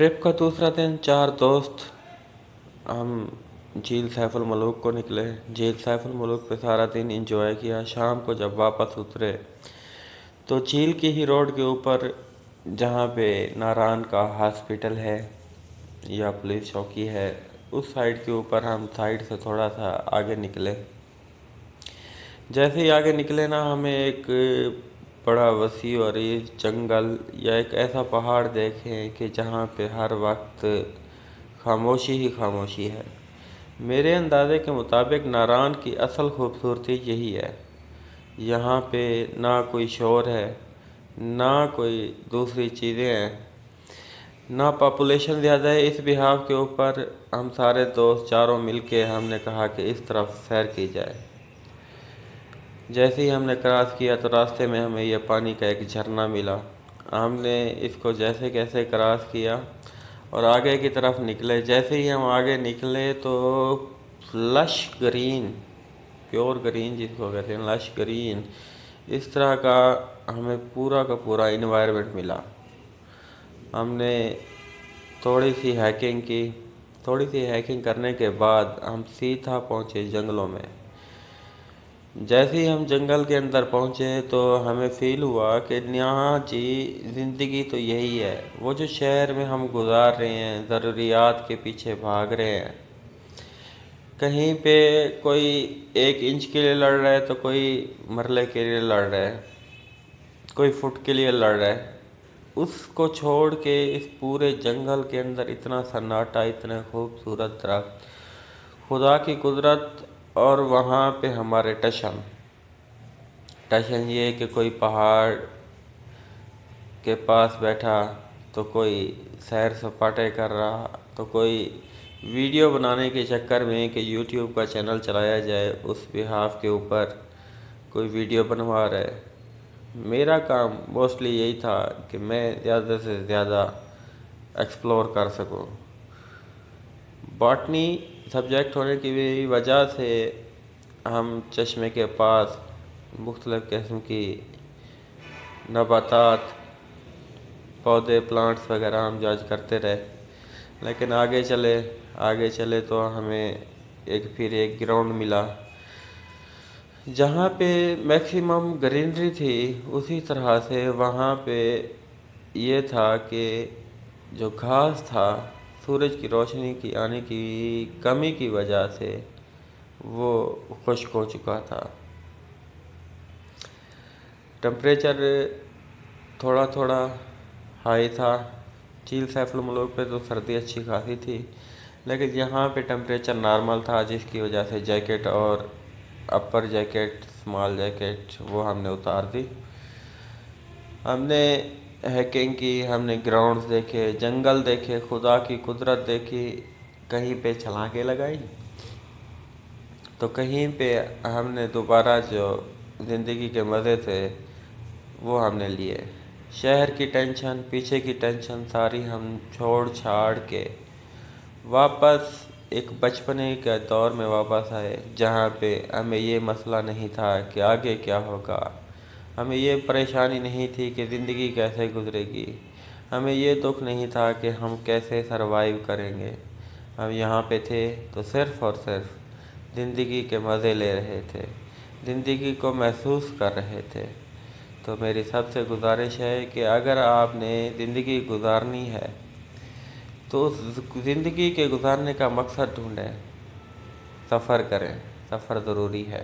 Trip का दूसरा दिन 4 दोस्त हम झील सैफ अल मलूक को निकले। झील सैफ अल मलूक पे सारा दिन एंजॉय किया। शाम को जब वापस उतरे तो झील की ही रोड के ऊपर जहाँ पे नारान का हॉस्पिटल है या पुलिस चौकी है, उस साइड के ऊपर हम साइड से थोड़ा सा आगे निकले। जैसे ही आगे निकले ना, हमें एक बड़ा वसी और ये जंगल या एक ऐसा पहाड़ देखे कि जहाँ पे हर वक्त खामोशी ही खामोशी है। मेरे अंदाजे के मुताबिक नारान की असल खूबसूरती यही है। यहाँ पे ना कोई शोर है, ना कोई दूसरी चीज़ें हैं, ना पॉपुलेशन ज़्यादा है। इस बिहाफ के ऊपर हम सारे दोस्त चारों मिलके हमने कहा कि इस तरफ सैर की जाए। जैसे ही हमने क्रॉस किया तो रास्ते में हमें यह पानी का एक झरना मिला। हमने इसको जैसे कैसे क्रॉस किया और आगे की तरफ निकले। जैसे ही हम आगे निकले तो लश ग्रीन, प्योर ग्रीन जिसको कहते हैं, लश ग्रीन, इस तरह का हमें पूरा का पूरा इन्वायरमेंट मिला। हमने थोड़ी सी हैकिंग करने के बाद हम सीधा पहुँचे जंगलों में। जैसे ही हम जंगल के अंदर पहुँचे तो हमें फ़ील हुआ कि यहाँ जी ज़िंदगी तो यही है। वो जो शहर में हम गुजार रहे हैं, ज़रूरियात के पीछे भाग रहे हैं, कहीं पे कोई 1 इंच के लिए लड़ रहा है तो कोई मरले के लिए लड़ रहा है, कोई फुट के लिए लड़ रहा है। उसको छोड़ के इस पूरे जंगल के अंदर इतना सन्नाटा, इतने खूबसूरत दरख्त, खुदा की कुदरत, और वहाँ पे हमारे टशन ये कि कोई पहाड़ के पास बैठा तो कोई सैर सपाटे कर रहा, तो कोई वीडियो बनाने के चक्कर में कि यूट्यूब का चैनल चलाया जाए उस बिहाफ के ऊपर कोई वीडियो बनवा रहा है। मेरा काम मोस्टली यही था कि मैं ज़्यादा से ज़्यादा एक्सप्लोर कर सकूं। बॉटनी सब्जेक्ट होने की वजह से हम चश्मे के पास मुख्तलिफ़ किस्म की नबातात, पौधे, प्लांट्स वगैरह हम जज करते रहे। लेकिन आगे चले तो हमें फिर एक ग्राउंड मिला जहाँ पे मैक्सिमम ग्रीनरी थी। उसी तरह से वहाँ पे ये था कि जो घास था, सूरज की रोशनी की आने की कमी की वजह से वो खुश्क हो चुका था। टेम्परेचर थोड़ा थोड़ा हाई था। झील सैफ अल मलूक पे तो सर्दी अच्छी खासी थी, लेकिन यहाँ पे टेम्परेचर नॉर्मल था, जिसकी वजह से जैकेट और अपर जैकेट, स्मॉल जैकेट, वो हमने उतार दी। हमने हैकिंग की, हमने ग्राउंड्स देखे, जंगल देखे, खुदा की कुदरत देखी। कहीं पे छलांगे लगाई तो कहीं पे हमने दोबारा जो ज़िंदगी के मज़े थे वो हमने लिए। शहर की टेंशन, पीछे की टेंशन सारी हम छोड़ छाड़ के वापस एक बचपने के दौर में वापस आए, जहाँ पे हमें ये मसला नहीं था कि आगे क्या होगा, हमें ये परेशानी नहीं थी कि ज़िंदगी कैसे गुजरेगी, हमें ये दुख नहीं था कि हम कैसे सरवाइव करेंगे। हम यहाँ पे थे तो सिर्फ़ और सिर्फ ज़िंदगी के मज़े ले रहे थे, ज़िंदगी को महसूस कर रहे थे। तो मेरी सबसे गुजारिश है कि अगर आपने ज़िंदगी गुजारनी है तो उस ज़िंदगी के गुजारने का मकसद ढूंढें, सफ़र करें। सफ़र ज़रूरी है।